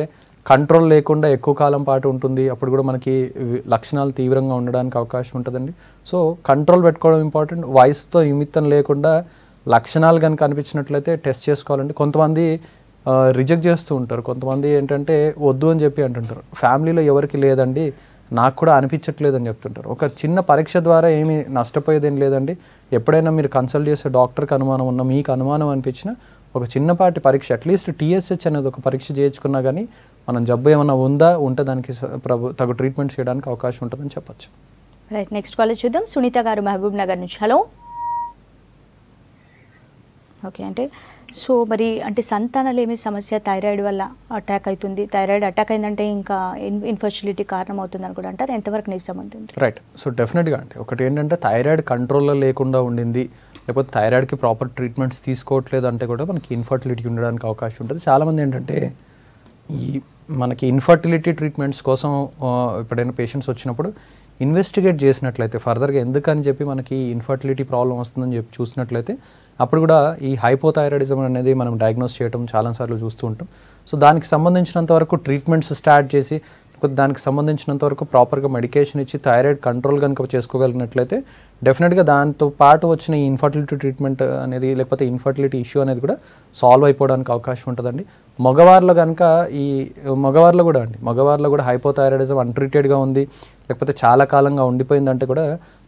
కంట్రోల్ లేకుండా ఎక్కువ కాలం పాటు ఉంటుంది, అప్పుడు కూడా మనకి లక్షణాలు తీవ్రంగా ఉండడానికి అవకాశం ఉంటుందండి. సో కంట్రోల్ పెట్టుకోవడం ఇంపార్టెంట్. వయసుతో నిమిత్తం లేకుండా లక్షణాలు కనుక అనిపించినట్లయితే టెస్ట్ చేసుకోవాలండి. కొంతమంది రిజెక్ట్ చేస్తూ ఉంటారు, కొంతమంది ఏంటంటే వద్దు అని చెప్పి అంటుంటారు. ఫ్యామిలీలో ఎవరికి లేదండి, నాకు కూడా అనిపించట్లేదు అని చెప్తుంటారు. ఒక చిన్న పరీక్ష ద్వారా ఏమీ నష్టపోయేదేం లేదండి. ఎప్పుడైనా మీరు కన్సల్ట్ చేసే డాక్టర్కి అనుమానం ఉన్నా, మీకు అనుమానం అనిపించినా ఒక చిన్నపాటి పరీక్ష, అట్లీస్ట్ TSH అనేది ఒక పరీక్ష చేయించుకున్నా కానీ మనం జబ్బు ఏమైనా ఉంటే దానికి తగు ట్రీట్మెంట్ చేయడానికి అవకాశం ఉంటుందని చెప్పచ్చు. రైట్, నెక్స్ట్ కాల్ చూద్దాం. సునీత గారు మహబూబ్ నగర్ నుంచి. హలో. ఓకే, అంటే సో మరి అంటే సంతానలేమి సమస్య థైరాయిడ్ వల్ల అటాక్ అవుతుంది, థైరాయిడ్ అటాక్ అయిందంటే ఇంకా ఇన్ఫర్టిలిటీ కారణం అవుతుంది అని కూడా అంటారు. ఎంతవరకు నిజం ఉంటుంది? రైట్. సో డెఫినెట్గా అంటే ఒకటి ఏంటంటే థైరాయిడ్ కంట్రోల్లో లేకుండా ఉండింది, లేకపోతే థైరాయిడ్కి ప్రాపర్ ట్రీట్మెంట్స్ తీసుకోవట్లేదు అంటే కూడా మనకి ఇన్ఫర్టిలిటీ ఉండడానికి అవకాశం ఉంటుంది. చాలామంది ఏంటంటే ఈ మనకి ఇన్ఫర్టిలిటీ ట్రీట్మెంట్స్ కోసం ఎప్పుడైనా పేషెంట్స్ వచ్చినప్పుడు ఇన్వెస్టిగేట్ చేసినట్లయితే ఫర్దర్గా ఎందుకని చెప్పి మనకి ఇన్ఫర్టిలిటీ ప్రాబ్లం వస్తుందని చెప్పి చూసినట్లయితే అప్పుడు కూడా ఈ హైపోథైరాయిడిజం అనేది మనం డయాగ్నోస్ చేయడం చాలాసార్లు చూస్తూ ఉంటాం. సో దానికి సంబంధించినంత వరకు ట్రీట్మెంట్స్ స్టార్ట్ చేసి దానికి సంబంధించినంత వరకు ప్రాపర్గా మెడికేషన్ ఇచ్చి థైరాయిడ్ కంట్రోల్ కనుక చేసుకోగలిగినట్లయితే డెఫినెట్గా దాంతో పాటు వచ్చిన ఈ ఇన్ఫర్టిలిటీ ట్రీట్మెంట్ అనేది లేకపోతే ఇన్ఫర్టిలిటీ ఇష్యూ అనేది కూడా సాల్వ్ అయిపోవడానికి అవకాశం ఉంటుందండి. మగవారిలో కనుక మగవారిలో కూడా హైపోథైరాయిడిజం అన్ట్రీటెడ్గా ఉంది, లేకపోతే చాలా కాలంగా ఉండిపోయిందంటే కూడా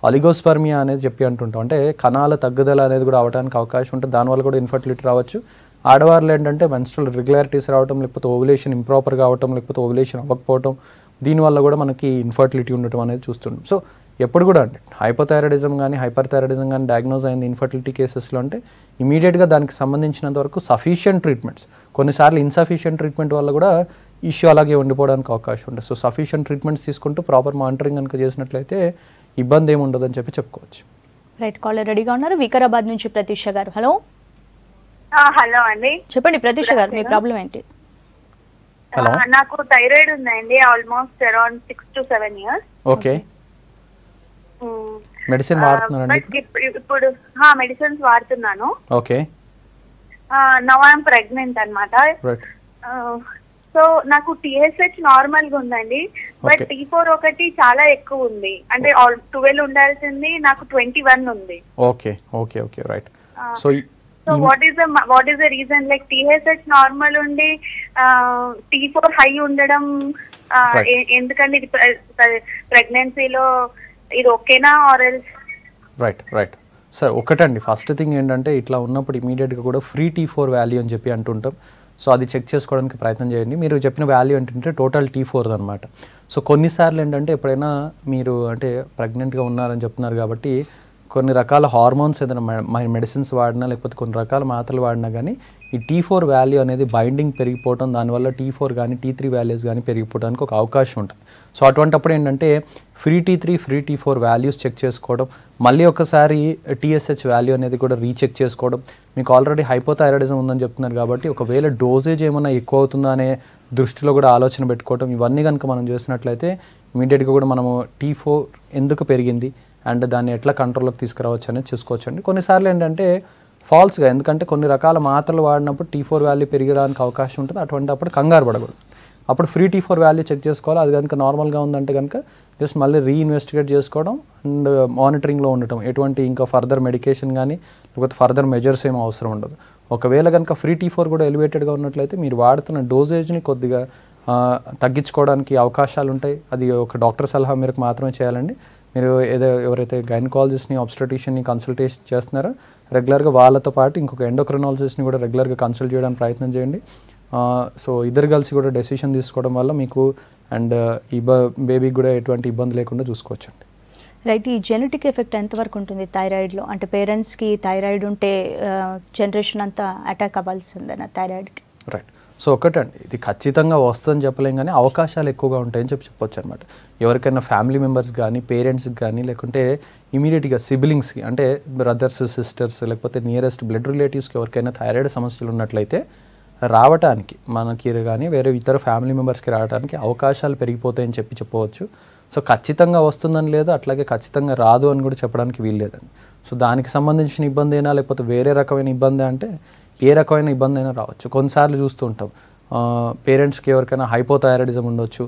అలిగోస్పర్మియా అనేది చెప్పి అంటుంటాం. అంటే కణాల తగ్గుదల అనేది కూడా అవడానికి అవకాశం ఉంటుంది, దానివల్ల కూడా ఇన్ఫర్టిలిటీ రావచ్చు. ఆడవారిలో ఏంటంటే మెన్స్ట్రల్ రెగ్యులారిటీస్ రావటం, లేకపోతే ఓవులేషన్ ఇంప్రాపర్ కావటం, లేకపోతే ఓవులేషన్ అవ్వకపోవటం, దీనివల్ల కూడా మనకి ఇన్ఫర్టిలిటీ ఉండటం అనేది చూస్తుంటాం. సో ఎప్పుడు కూడా అంటే హైపోథైరాయిడిజం కానీ హైపర్ థైరాయిడిజం కానీ డయాగ్నోజ్ అయింది ఇన్ఫర్టిలిటీ కేసెస్లో అంటే ఇమీడియట్గా దానికి సంబంధించినంత వరకు సఫిషియంట్ ట్రీట్మెంట్స్, కొన్నిసార్లు ఇన్సఫిషియంట్ ట్రీట్మెంట్ వల్ల కూడా ఇష్యూ అలాగే ఉండిపోవడానికి అవకాశం ఉంటుంది. సో సఫిషియంట్ ట్రీట్మెంట్స్ తీసుకుంటూ ప్రాపర్ మానిటరింగ్ కనుక చేసినట్లయితే ఇబ్బంది ఏమి ఉండదని చెప్పి చెప్పుకోవచ్చు. రైట్, కాలర్ రెడీగా ఉన్నారు. వికారాబాద్ నుంచి ప్రతీష గారు. హలో. హలో అండి, చెప్పండి ప్రతీష గారు, మీ ప్రాబ్లం ఏంటి? నాకు థైరాయిడ్ ఉందండి, almost around 6 to 7 years. Okay, medicine వాడుతున్నారండి? ఇప్పుడు మెడిసిన్స్ వాడుతున్నాను. ఓకే, నౌ ఐఎమ్ ప్రెగ్నెంట్ అన్నమాట. సో నాకు TSH నార్మల్ గా ఉందండి, బట్ T4 ఒకటి చాలా ఎక్కువ ఉంది. అంటే 12 ఉండాల్సింది, నాకు 21 ఉంది. Okay okay okay right. So what is the reason, like TSH normal ఉండి T4 హై ఉండడం ఎందుకండి? ప్రెగ్నెన్సీలో ఇది ఓకేనా ఆర్ ఎల్స్? రైట్ సార్, ఒకటండి ఫస్ట్ థింగ్ ఏంటంటే ఇట్లా ఉన్నప్పుడు ఇమీడియట్గా కూడా ఫ్రీ T4 వాల్యూ అని చెప్పి అంటుంటాం. సో అది చెక్ చేసుకోవడానికి ప్రయత్నం చేయండి. మీరు చెప్పిన వాల్యూ ఏంటంటే టోటల్ T4 అనమాట. సో కొన్నిసార్లు ఏంటంటే ఎప్పుడైనా మీరు అంటే ప్రెగ్నెంట్గా ఉన్నారని చెప్తున్నారు కాబట్టి కొన్ని రకాల హార్మోన్స్ ఏదైనా మెడిసిన్స్ వాడినా లేకపోతే కొన్ని రకాల మాత్రలు వాడినా కానీ ఈ T4 వాల్యూ అనేది బైండింగ్ పెరిగిపోవడం, దానివల్ల T4 కానీ T3 వాల్యూస్ కానీ పెరిగిపోవడానికి ఒక అవకాశం ఉంటుంది. సో అటువంటిప్పుడు ఏంటంటే free T3 free T4 values check చేసుకోవడం, మళ్ళీ ఒకసారి TSH వాల్యూ అనేది కూడా రీచెక్ చేసుకోవడం. మీకు ఆల్రెడీ హైపోథైరాయిడిజం ఉందని చెప్తున్నారు కాబట్టి ఒకవేళ డోసేజ్ ఏమైనా ఎక్కువ అవుతుందా అనే దృష్టిలో కూడా ఆలోచన పెట్టుకోవడం, ఇవన్నీ కనుక మనం చేసినట్లయితే ఇమీడియట్గా కూడా మనము T4 ఎందుకు పెరిగింది అండ్ దాన్ని ఎట్లా కంట్రోల్లోకి తీసుకురావచ్చు అనేది చూసుకోవచ్చండి. కొన్నిసార్లు ఏంటంటే ఫాల్స్గా, ఎందుకంటే కొన్ని రకాల మాత్రలు వాడినప్పుడు T4 వాల్యూ పెరగడానికి అవకాశం ఉంటుంది. అప్పుడు కంగారు పడకూడదు. అప్పుడు ఫ్రీ T4 వాల్యూ చెక్ చేసుకోవాలి. అది కనుక నార్మల్గా ఉందంటే కనుక జస్ట్ మళ్ళీ రీఇన్వెస్టిగేట్ చేసుకోవడం అండ్ మానిటరింగ్లో ఉండటం. ఎటువంటి ఇంకా ఫర్దర్ మెడికేషన్ కానీ లేకపోతే ఫర్దర్ మెజర్స్ ఏమీ అవసరం ఉండదు. ఒకవేళ కనుక ఫ్రీ T4 కూడా ఎలివేటెడ్గా ఉన్నట్లయితే మీరు వాడుతున్న డోసేజ్ని కొద్దిగా తగ్గించుకోవడానికి అవకాశాలు ఉంటాయి. అది ఒక డాక్టర్ సలహా మేరకు మాత్రమే చేయాలండి. మీరు ఎవరైతే గైనకాలజిస్ట్ని ఆబ్స్టెట్రిషియన్ని కన్సల్టేషన్ చేస్తున్నారో రెగ్యులర్గా వాళ్ళతో పాటు ఇంకొక ఎండోక్రినాలజిస్ట్ని కూడా రెగ్యులర్గా కన్సల్ట్ చేయడానికి ప్రయత్నం చేయండి. సో ఇద్దరు కలిసి కూడా డెసిషన్ తీసుకోవడం వల్ల మీకు అండ్ ఈ బేబీకి కూడా ఎటువంటి ఇబ్బంది లేకుండా చూసుకోవచ్చండి. రైట్. ఈ జెనెటిక్ ఎఫెక్ట్ ఎంతవరకు ఉంటుంది థైరాయిడ్లో? అంటే పేరెంట్స్కి థైరాయిడ్ ఉంటే జనరేషన్ అంతా అటాక్ అవ్వాల్సిందేనా థైరాయిడ్కి? రైట్. సో ఒకటండి, ఇది ఖచ్చితంగా వస్తుందని చెప్పలేం కానీ అవకాశాలు ఎక్కువగా ఉంటాయని చెప్పొచ్చు అనమాట. ఎవరికైనా ఫ్యామిలీ మెంబర్స్ కానీ పేరెంట్స్కి కానీ లేకుంటే ఇమీడియట్గా సిబ్లింగ్స్కి అంటే బ్రదర్స్ సిస్టర్స్ లేకపోతే నియరెస్ట్ బ్లడ్ రిలేటివ్స్కి ఎవరికైనా థైరాయిడ్ సమస్యలు ఉన్నట్లయితే రావటానికి మనకి కానీ వేరే ఇతర ఫ్యామిలీ మెంబర్స్కి రావడానికి అవకాశాలు పెరిగిపోతాయని చెప్పవచ్చు. సో ఖచ్చితంగా వస్తుందని లేదు, అట్లాగే ఖచ్చితంగా రాదు అని కూడా చెప్పడానికి వీల్లేదండి. సో దానికి సంబంధించిన ఇబ్బంది అయినా లేకపోతే వేరే రకమైన ఇబ్బంది అంటే ఏ రకమైన ఇబ్బంది అయినా రావచ్చు. కొన్నిసార్లు చూస్తూ ఉంటాం పేరెంట్స్కి ఎవరికైనా హైపోథైరాయిడిజం ఉండొచ్చు,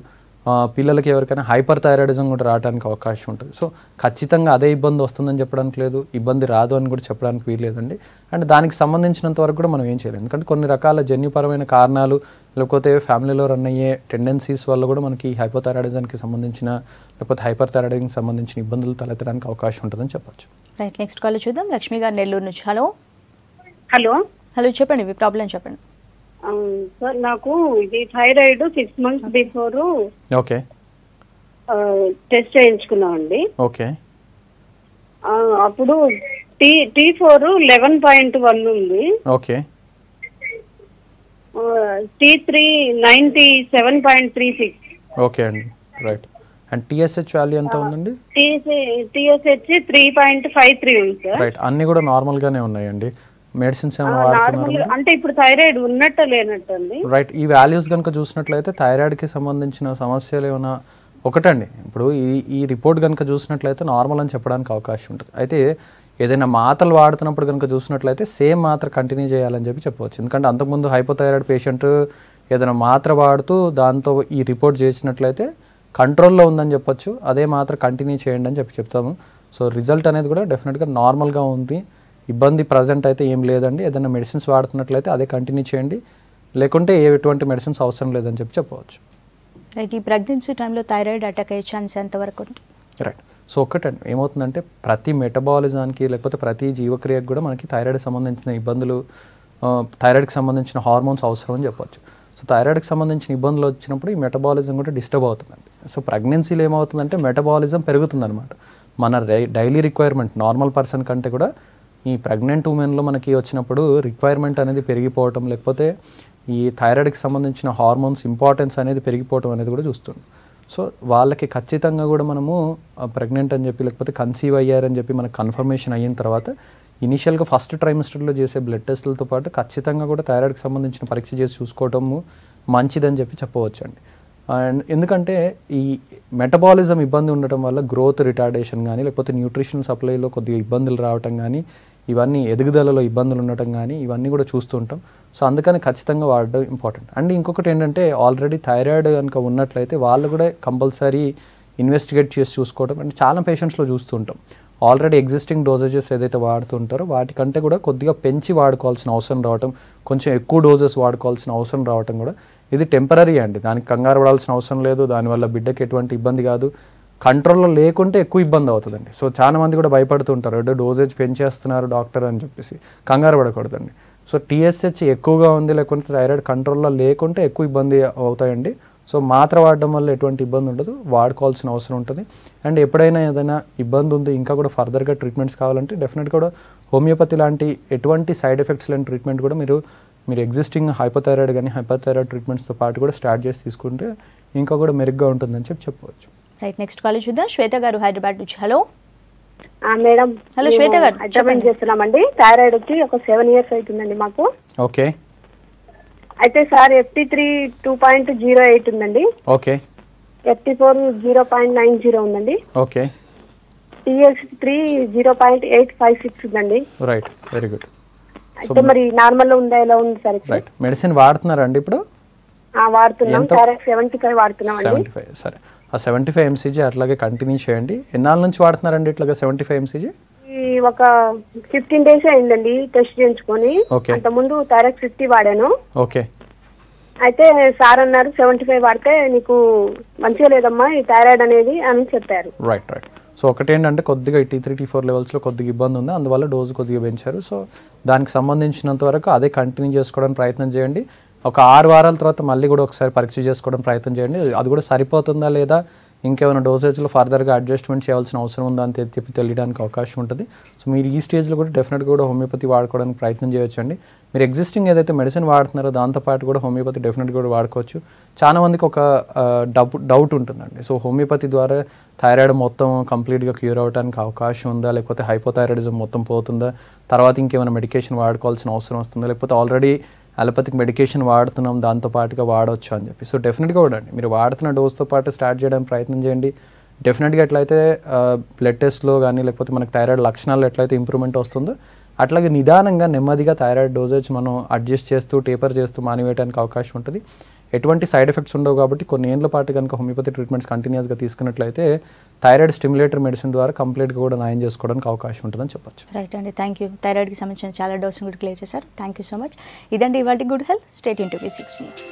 పిల్లలకి ఎవరికైనా హైపర్ థైరాయిడిజం కూడా రావడానికి అవకాశం ఉంటుంది. సో ఖచ్చితంగా అదే ఇబ్బంది వస్తుందని చెప్పడానికి లేదు, ఇబ్బంది రాదు అని కూడా చెప్పడానికి వీల్లేదండి. అండ్ దానికి సంబంధించినంత వరకు కూడా మనం ఏం చేయలేదు, ఎందుకంటే కొన్ని రకాల జన్యుపరమైన కారణాలు లేకపోతే ఫ్యామిలీలో రన్ అయ్యే టెండెన్సీస్ వల్ల కూడా మనకి హైపోథైరాయిడిజంకి సంబంధించిన లేకపోతే హైపర్ థైరాయిడిజంకి సంబంధించిన ఇబ్బందులు తలెత్తడానికి అవకాశం ఉంటుందని చెప్పొచ్చు. రైట్. నెక్స్ట్ కాల్ చూద్దాం. లక్ష్మి గారు నెల్లూరు నుంచి. హలో హలో చెప్పండి, మీ ప్రాబ్లం చెప్పండి. సార్ నాకు ఇది thyroid 6 months before okay test చేయించుకున్నామండి. ఓకే. అప్పుడు T4 11.1 ఉంది. ఓకే. T3 97.36. ఓకే అండి. రైట్. అండ్ TSH వాల్యూ ఎంత ఉందండి? TSH 3.53 ఉంది సార్. రైట్. అన్నీ కూడా నార్మల్గానే ఉన్నాయండి. మెడిసిన్స్ ఏమైనా వాడుతున్నారు అంటే ఇప్పుడు థైరాయిడ్ ఉన్నట్టు లేనట్టు అండి? రైట్. ఈ వాల్యూస్ కనుక చూసినట్లయితే థైరాయిడ్కి సంబంధించిన సమస్యలు ఏమైనా ఒకటండి. ఇప్పుడు ఈ రిపోర్ట్ కనుక చూసినట్లయితే నార్మల్ అని చెప్పడానికి అవకాశం ఉంటుంది. అయితే ఏదైనా మాత్రలు వాడుతున్నప్పుడు కనుక చూసినట్లయితే సేమ్ మాత్ర కంటిన్యూ చేయాలని చెప్పవచ్చు. ఎందుకంటే అంతకుముందు హైపోథైరాయిడ్ పేషెంట్ ఏదైనా మాత్ర వాడుతూ దాంతో ఈ రిపోర్ట్ చేసినట్లయితే కంట్రోల్లో ఉందని చెప్పొచ్చు. అదే మాత్ర కంటిన్యూ చేయండి అని చెప్తాము. సో రిజల్ట్ అనేది కూడా డెఫినెట్గా నార్మల్గా ఉంది, ఇబ్బంది ప్రజెంట్ అయితే ఏం లేదండి. ఏదైనా మెడిసిన్స్ వాడుతున్నట్లయితే అదే కంటిన్యూ చేయండి, లేకుంటే ఎటువంటి మెడిసిన్స్ అవసరం లేదని చెప్పవచ్చు. రైట్. ఈ ప్రెగ్నెన్సీ టైంలో థైరాయిడ్ అటాక్ అయ్యే ఛాన్స్ ఎంతవరకు ఉంటుంది? రైట్. సో ఒకటండి, ఏమవుతుందంటే ప్రతి మెటబాలిజానికి లేకపోతే ప్రతి జీవక్రియకు కూడా మనకి థైరాయిడ్ సంబంధించిన ఇబ్బందులు, థైరాయిడ్కి సంబంధించిన హార్మోన్స్ అవసరం అని చెప్పవచ్చు. సో థైరాయిడ్కి సంబంధించిన ఇబ్బందులు వచ్చినప్పుడు ఈ మెటబాలిజం కూడా డిస్టర్బ్ అవుతుందండి. సో ప్రెగ్నెన్సీలో ఏమవుతుందంటే మెటబాలిజం పెరుగుతుందన్నమాట. మన డైలీ రిక్వైర్మెంట్ నార్మల్ పర్సన్ కంటే కూడా ఈ ప్రెగ్నెంట్ ఉమెన్లో మనకి వచ్చినప్పుడు రిక్వైర్మెంట్ అనేది పెరిగిపోవటం లేకపోతే ఈ థైరాయిడ్కి సంబంధించిన హార్మోన్స్ ఇంపార్టెన్స్ అనేది పెరిగిపోవటం అనేది కూడా చూస్తున్నాం. సో వాళ్ళకి ఖచ్చితంగా కూడా మనము ప్రెగ్నెంట్ అని చెప్పి లేకపోతే కన్సీవ్ అయ్యారని చెప్పి మనకు కన్ఫర్మేషన్ అయిన తర్వాత ఇనీషియల్గా ఫస్ట్ ట్రైమిస్టర్లో చేసే బ్లడ్ టెస్టులతో పాటు ఖచ్చితంగా కూడా థైరాయిడ్కి సంబంధించిన పరీక్ష చేసి చూసుకోవటము మంచిదని చెప్పవచ్చు అండి. అండ్ ఎందుకంటే ఈ మెటబాలిజం ఇబ్బంది ఉండటం వల్ల గ్రోత్ రిటార్డేషన్ కానీ లేకపోతే న్యూట్రిషన్ సప్లైలో కొద్దిగా ఇబ్బందులు రావటం కానీ ఇవన్నీ ఎదుగుదలలో ఇబ్బందులు ఉండటం కానీ ఇవన్నీ కూడా చూస్తూ ఉంటాం. సో అందుకని ఖచ్చితంగా వాడడం ఇంపార్టెంట్. అండ్ ఇంకొకటి ఏంటంటే ఆల్రెడీ థైరాయిడ్ కనుక ఉన్నట్లయితే వాళ్ళు కూడా కంపల్సరీ ఇన్వెస్టిగేట్ చేసి చూసుకోవడం. అంటే చాలా పేషెంట్స్లో చూస్తూ ఉంటాం ఆల్రెడీ ఎగ్జిస్టింగ్ డోసేజెస్ ఏదైతే వాడుతుంటారో వాటికంటే కూడా కొద్దిగా పెంచి వాడుకోవాల్సిన అవసరం రావటం, కొంచెం ఎక్కువ డోసెస్ వాడుకోవాల్సిన అవసరం రావటం కూడా ఇది టెంపరీ అండి. దానికి కంగారు పడాల్సిన అవసరం లేదు, దానివల్ల బిడ్డకి ఎటువంటి ఇబ్బంది కాదు. కంట్రోల్లో లేకుంటే ఎక్కువ ఇబ్బంది అవుతుందండి. సో చాలా మంది కూడా భయపడుతుంటారు, అంటే డోసేజ్ పెంచేస్తున్నారు డాక్టర్ అని చెప్పేసి. కంగారు పడకూడదండి. సో TSH ఎక్కువగా ఉంది లేకుంటే థైరాయిడ్ కంట్రోల్లో లేకుంటే ఎక్కువ ఇబ్బంది అవుతాయండి. సో మాత్ర వాడడం వల్ల ఎటువంటి ఇబ్బంది ఉండదు, వాడుకోవాల్సిన అవసరం ఉంటుంది. అండ్ ఎప్పుడైనా ఏదైనా ఇబ్బంది ఉంది ఇంకా కూడా ఫర్దర్గా ట్రీట్మెంట్స్ కావాలంటే డెఫినెట్గా కూడా హోమియోపతి లాంటి ఎటువంటి సైడ్ ఎఫెక్ట్స్ లేని ట్రీట్మెంట్ కూడా మీరు ఎగ్జిస్టింగ్ హైపోథైరాయిడ్ కానీ హైపోథైరాయిడ్ ట్రీట్మెంట్స్తో పాటు కూడా స్టార్ట్ చేసి తీసుకుంటే ఇంకా కూడా మెరుగ్గా ఉంటుందని చెప్పవచ్చు. రైట్. నెక్స్ట్ కాల్ చూద్దాం. శ్వేత గారు హైదరాబాద్ నుంచి. Hello madam. హలో శ్వేత గారు. హైదరాబాద్ చేస్తున్నామండి. థైరాయిడ్ వచ్చి ఒక 7 years అవుతుందండి మాకు. ఓకే. అయితే సార్ FT3 2.08 ఉందండి. ఓకే. FT4 0.90 ఉందండి. ఓకే. TS3 0.856 ఉందండి. Right, very good. అయితే మరి నార్మల్ లో ఉందా ఎలా ఉంది సార్? రైట్. మెడిసిన్ వాడుతున్నారా అండి ఇప్పుడు? వాడుతున్నాం. ఎంత? థైరాక్స్ 75 వాడుతున్నాం అండి. 75. సరే, ఆ 75 mcg అట్లాగే కంటిన్యూ చేయండి. ఎన్నాళ్ళ నుంచి వాడుతున్నారండి ఇట్లాగా 75 mcg? ఈ ఒక 15 days అయిందండి టెస్ట్ చేయించుకొని. Okay. అంత ముందు థైరాక్స్ 50 వాడాను. ఓకే. అయితే సార్ అన్నారు 75 వాడితే నీకు మంచిగా లేదమ్మా ఈ థైరాయిడ్ అనేది అని చెప్పారు. రైట్. సో ఒకటి ఏంటంటే కొద్దిగా T3 T4 లెవెల్స్లో కొద్దిగా ఇబ్బంది ఉంది, అందువల్ల డోసు కొద్దిగా పెంచారు. సో దానికి సంబంధించినంత వరకు అదే కంటిన్యూ చేసుకోవడానికి ప్రయత్నం చేయండి. ఒక 6 వారాల తర్వాత మళ్ళీ కూడా ఒకసారి పరీక్ష చేసుకోవడానికి ప్రయత్నం చేయండి. అది కూడా సరిపోతుందా లేదా, ఇంకేమైనా డోసేజ్లో ఫర్దర్గా అడ్జస్ట్మెంట్ చేయాల్సిన అవసరం ఉందా అని చెప్పి తెలియడానికి అవకాశం ఉంటుంది. సో మీరు ఈ స్టేజ్లో కూడా డెఫినెట్గా కూడా హోమియోపతి వాడుకోవడానికి ప్రయత్నం చేయొచ్చండి. మీరు ఎగ్జిస్టింగ్ ఏదైతే మెడిసిన్ వాడుతున్నారో దాంతోపాటు కూడా హోమియోపతి డెఫినెట్గా కూడా వాడుకోవచ్చు. చాలా మందికి ఒక డౌట్ ఉంటుందండి. సో హోమియోపతి ద్వారా థైరాయిడ్ మొత్తం కంప్లీట్గా క్యూర్ అవ్వడానికి అవకాశం ఉందా, లేకపోతే హైపోథైరాయిడిజం మొత్తం పోతుందా, తర్వాత ఇంకేమైనా మెడికేషన్ వాడుకోవాల్సిన అవసరం వస్తుందా, లేకపోతే ఆల్రెడీ అలోపతిక్ మెడికేషన్ వాడుతున్నాం దాంతోపాటుగా వాడవచ్చు అని చెప్పి. సో డెఫినెట్గా వాడండి. మీరు వాడుతున్న డోస్తో పాటు స్టార్ట్ చేయడానికి ప్రయత్నం చేయండి. డెఫినెట్గా ఎట్లయితే బ్లడ్ టెస్ట్లో కానీ లేకపోతే మనకి థైరాయిడ్ లక్షణాలు ఎట్లయితే ఇంప్రూవ్మెంట్ వస్తుందో అట్లాగే నిదానంగా నెమ్మదిగా థైరాయిడ్ డోసేజ్ మనం అడ్జస్ట్ చేస్తూ టేపర్ చేస్తూ మానివేయడానికి అవకాశం ఉంటుంది. ఎటువంటి సైడ్ ఎఫెక్ట్స్ ఉండవు కాబట్టి కొన్ని ఏళ్ళ పాటు కనుక హోమియోపతి ట్రీట్మెంట్స్ కంటిన్యూస్గా తీసుకున్నట్లయితే థైరాయిడ్ స్టిమ్యులేటర్ మెడిసిన్ ద్వారా కంప్లీట్గా కూడా నయం చేసుకోవడానికి అవకాశం ఉంటుందని చెప్పొచ్చు. రైట్ అండి, థ్యాంక్ యూ. థైరాయిడ్కి సంబంధించిన చాలా డౌట్స్ కూడా క్లియర్ చేశారు. Thank you so much. ఇదండి ఇవాళ good health. State in TV 6 news.